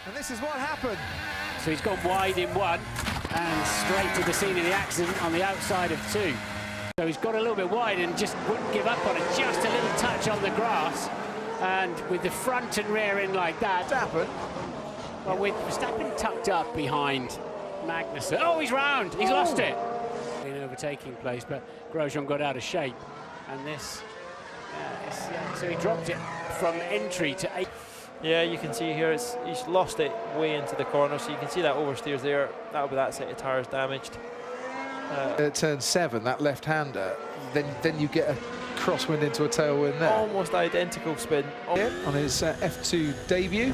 And this is what happened. So he's gone wide in one and straight to the scene of the accident on the outside of two. So he's got a little bit wide and just wouldn't give up on it. Just a little touch on the grass. And with the front and rear in like that. Verstappen. Well, with Verstappen tucked up behind Magnussen. Oh, he's round. He's lost it. In overtaking place, but Grosjean got out of shape. And this, so he dropped it from entry to 8. Yeah, you can see here he's lost it way into the corner, so you can see that oversteers there. That'll be that set of tyres damaged. Turn 7, that left-hander, then you get a crosswind into a tailwind there. Almost identical spin. On his F2 debut.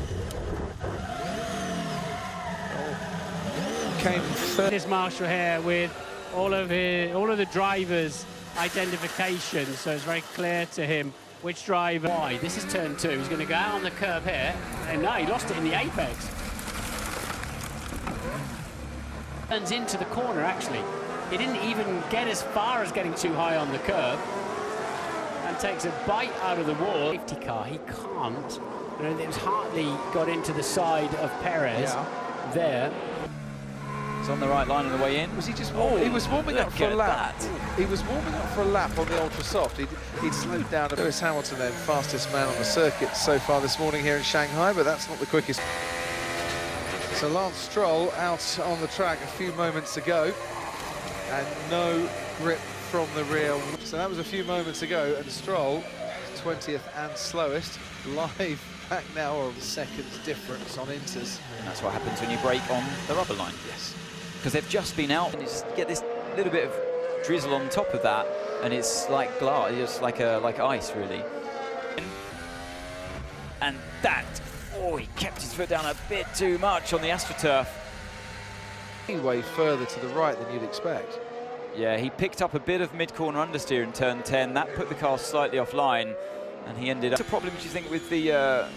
Came third. This Marshall here with all of the drivers' identification, so it's very clear to him which driver. Why? This is turn 2. He's going to go out on the curb here, and no, he lost it in the apex. Turns into the corner actually. He didn't even get as far as getting too high on the curb, and takes a bite out of the wall. Safety car, he can't. You know, it was Hartley got into the side of Perez there. He's on the right line on the way in. Was he just he was warming up for a lap. He was warming up for a lap on the ultra soft. He'd slowed down. Lewis Hamilton then, fastest man on the circuit so far this morning here in Shanghai, but that's not the quickest. So Lance Stroll out on the track a few moments ago, and no grip from the rear. So that was a few moments ago, and Stroll, 20th and slowest, live back now of seconds difference on Inters. And that's what happens when you brake on the rubber line. Yes. Because they've just been out, and you just get this little bit of drizzle on top of that, and it's like glass, it's like ice really. And that, he kept his foot down a bit too much on the AstroTurf. Way further to the right than you'd expect. Yeah, he picked up a bit of mid-corner understeer in turn 10. That put the car slightly offline, and he ended up. What's the problem, do you think, with the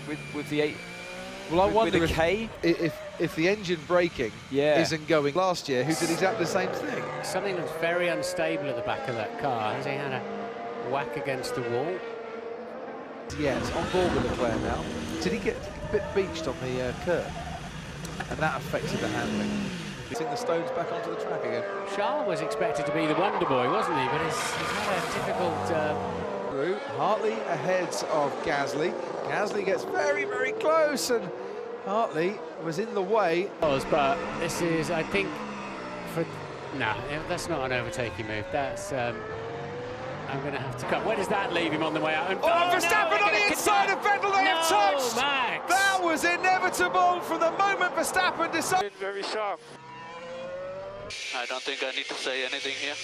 with the 8? Well, I wonder if the engine braking isn't going. Last year, who did exactly the same thing? Something that's very unstable at the back of that car. Has he had a whack against the wall? Yes, on board with the player now. Did he get a bit beached on the curb? And that affected the handling. Putting the stones back onto the track again. Charles was expected to be the wonder boy, wasn't he? But he's had a difficult... Hartley ahead of Gasly. Gasly gets very, very close, and Hartley was in the way. But this is, I think, that's not an overtaking move. That's, I'm going to have to cut. Where does that leave him on the way out? And, Verstappen on the inside of Vettel, they have touched! Max. That was inevitable from the moment Verstappen decided. Very sharp. I don't think I need to say anything here.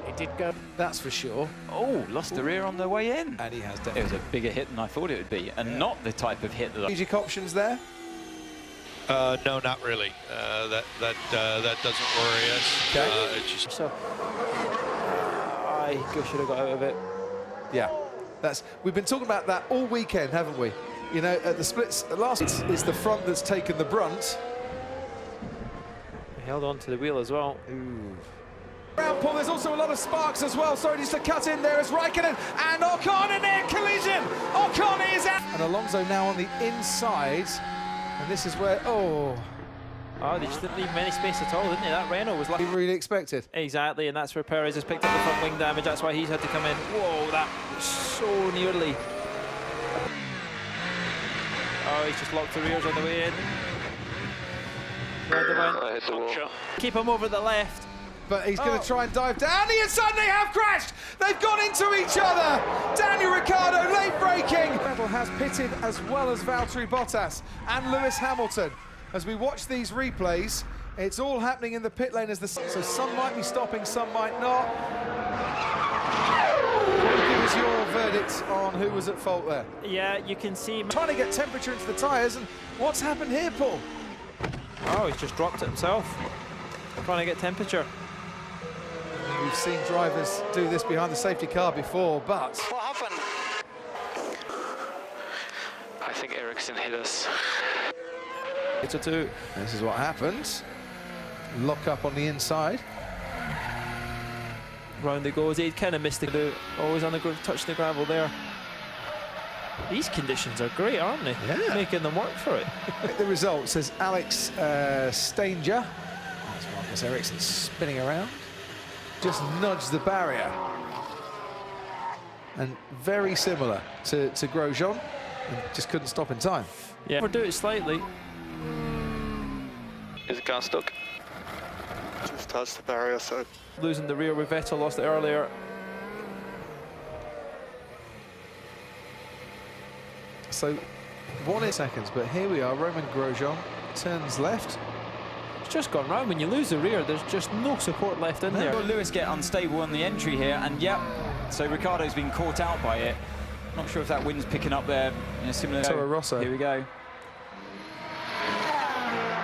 It did go. That's for sure. Lost the rear on the way in. And he has done. It was a bigger hit than I thought it would be, and not the type of hit that Strategic options there? No, not really. That doesn't worry us. Okay. It's just... So, I should have got out of it. Yeah, we've been talking about that all weekend, haven't we? You know, at the splits, the last is the front that's taken the brunt. He held on to the wheel as well. Ooh. Round Paul, there's also a lot of sparks as well. Sorry, just to cut in there is Raikkonen and Ocon in there, collision. Ocon is out. And Alonso now on the inside, and this is where They just didn't leave many space at all, didn't they? That Renault was like... he really expected. Exactly, and that's where Perez has picked up the front wing damage. That's why he's had to come in. Whoa, that was so nearly. He's just locked the rears on the way in. Keep him over the left. But he's going to try and dive down the inside. They have crashed. They've gone into each other. Daniel Ricciardo late braking. Vettel has pitted as well as Valtteri Bottas and Lewis Hamilton. As we watch these replays, it's all happening in the pit lane so some might be stopping, some might not. Give us your verdict on who was at fault there. Yeah, you can see Trying to get temperature into the tyres, and what's happened here, Paul? he's just dropped it himself. Trying to get temperature. We've seen drivers do this behind the safety car before, but... What happened? I think Ericsson hit us. It's a 2. This is what happens. Lock up on the inside. Round it goes. He kind of missed it. Always on the touch the gravel there. These conditions are great, aren't they? Yeah. Making them work for it. The result says Alex Stanger. That's Marcus Ericsson spinning around. Just nudged the barrier. And very similar to Grosjean. And just couldn't stop in time. Yeah, overdo it slightly. Is the car stuck? Just touched the barrier, so Losing the rear with Vettel, lost it earlier. So 1 seconds, but here we are. Romain Grosjean turns left. It's just gone round. When you lose the rear, there's just no support left in there. Well, Lewis get unstable on the entry here, and yep, so Ricciardo's been caught out by it. Not sure if that wind's picking up there. Similar. Toro Rosso. Here we go.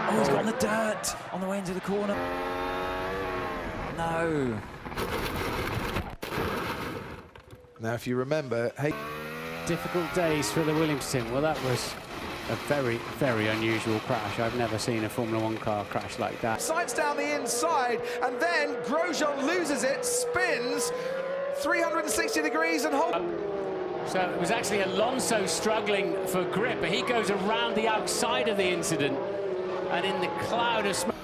Oh, he's got on the dirt on the way into the corner. No. Now, if you remember, hey, Difficult days for the Williams team. Well, that was a very, very unusual crash. I've never seen a Formula One car crash like that. Sainz down the inside, and then Grosjean loses it, spins 360 degrees and holds. So it was actually Alonso struggling for grip, but he goes around the outside of the incident, and in the cloud of smoke.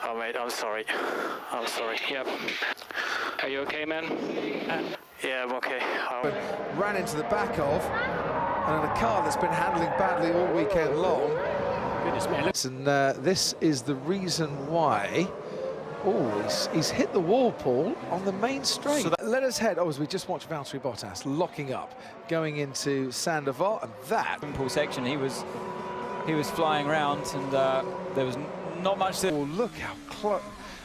Oh, mate, I'm sorry. I'm sorry. Yep. Are you okay, man? Yeah, I'm okay. Ran into the back of, and in a car that's been handling badly all weekend long. Goodness me, look. And this is the reason why. Oh, he's hit the wall, Paul, on the main straight. So let us head, as we just watched Valtteri Bottas locking up, going into Sandoval, and that. Paul section, he was flying around, and there was not much to. Oh,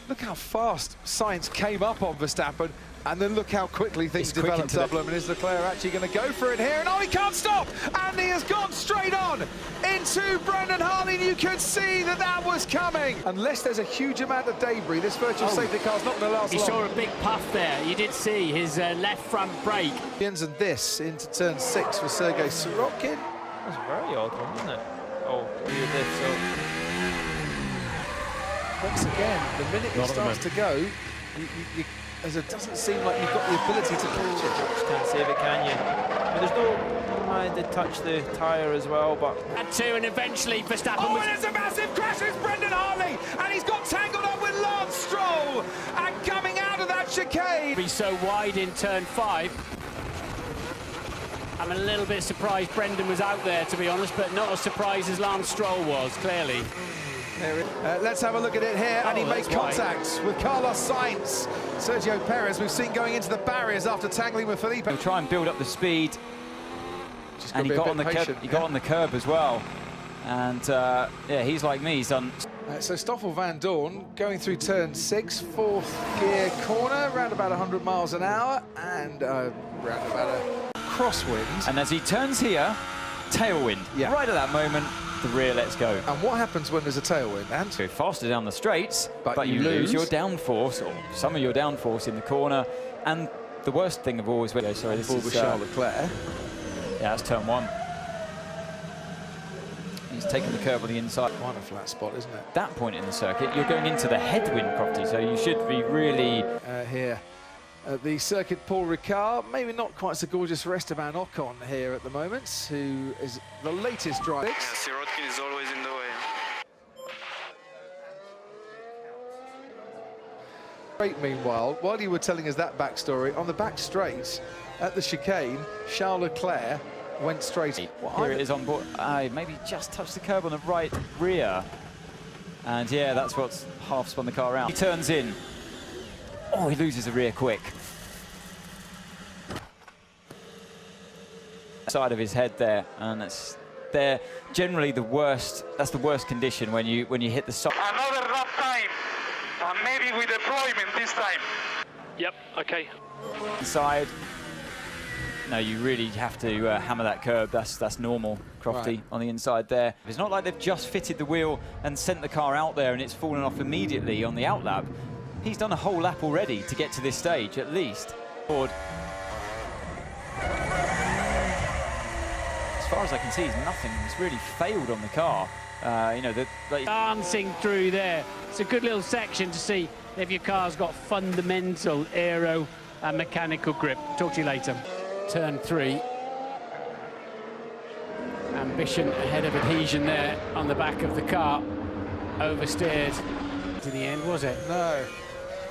look how fast Sainz came up on Verstappen, and then look how quickly things developed up. And is Leclerc actually going to go for it here? And oh, he can't stop! And he has gone straight on into Brendan Hartley. You could see that was coming. Unless there's a huge amount of debris, this virtual safety car's not going to last He long. saw a big puff there. You did see his left front brake. And this into turn 6 for Sergei Sorokin. That's a very odd one, isn't it? Oh, rear diff, so. Once again, the minute it starts to go, as it doesn't seem like you've got the ability to catch it. Just can't save it, can you? I mean, there's no mind to touch the tyre as well, but. And two, and eventually Verstappen. Oh, and it's a massive crash! It's Brendan Hartley, and he's got tangled up with Lance Stroll, and coming out of that chicane. Be so wide in turn 5. I'm a little bit surprised Brendan was out there, to be honest, but not as surprised as Lance Stroll was, clearly. Let's have a look at it here, and he makes contact with Carlos Sainz. Sergio Perez, we've seen going into the barriers after tangling with Felipe. He'll try and build up the speed, and he got on the curb. He got on the curb as well, and yeah, he's like me. He's done. So Stoffel Van Dorn going through turn 6, 4th gear corner, around about 100 miles an hour, and around about a crosswind. And as he turns here, tailwind. Yeah. Right at that moment, the rear lets go. And what happens when there's a tailwind, and Go faster down the straights, but you lose your downforce, or some of your downforce in the corner. And the worst thing of all is when this is Charles Leclerc. Yeah, that's turn 1. He's taken the curve on the inside. Quite a flat spot, isn't it? That point in the circuit, you're going into the headwind, Crofty, so you should be really. Here at the circuit, Paul Ricard, maybe not quite so gorgeous for Esteban Ocon here at the moment, who is the latest driver. yeah, Sirotkin is always in the way. Great, meanwhile, while you were telling us that backstory, on the back straight at the chicane, Charles Leclerc went straight. Here it is on board. Maybe just touched the curb on the right rear. And yeah, that's what's half spun the car around. He turns in. Oh, he loses the rear quick. Side of his head there, and it's there. Generally, the worst. That's the worst condition when you hit the side. Another lap time, and maybe with deployment this time. Yep, okay. Side. No, you really have to hammer that curb. That's normal, Crofty, Right. on the inside there. It's not like they've just fitted the wheel and sent the car out there and it's fallen off immediately on the outlap. He's done a whole lap already to get to this stage, at least. As far as I can see, he's nothing. He's really failed on the car. You know, Dancing through there. It's a good little section to see if your car's got fundamental aero and mechanical grip. Talk to you later. Turn 3. inefficient head of adhesion there on the back of the car. Oversteered to the end, was it? No.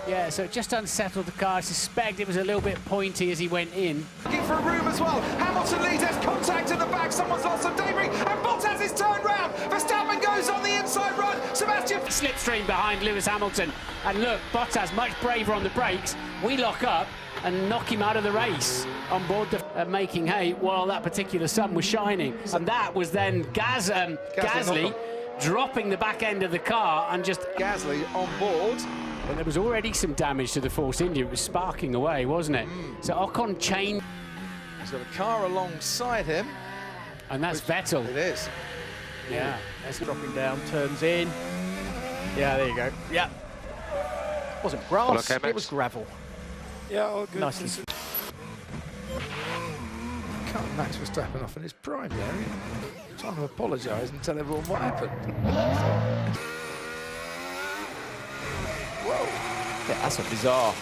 Yeah, so it just unsettled the car. I suspect it was a little bit pointy as he went in. Looking for a room as well. Hamilton leads, there's contact in the back. Someone's lost some debris, and Bottas is turned round. Verstappen goes on the inside run. Sebastian Slipstream behind Lewis Hamilton. And look, Bottas much braver on the brakes. We lock up and knock him out of the race on board the making hay while that particular sun was shining. And that was then Gasly dropping the back end of the car and just... Gasly on board. And there was already some damage to the Force India. It was sparking away, wasn't it? So Ocon changed. He's got a car alongside him. And that's Vettel. It is. Yeah. That's dropping down, turns in. Yeah, there you go. Yeah. Wasn't grass, it was gravel. Yeah, all good. Nicely. Cut Max Verstappen off in his prime there. He's trying to apologise and tell everyone what happened. Yeah, that's a bizarre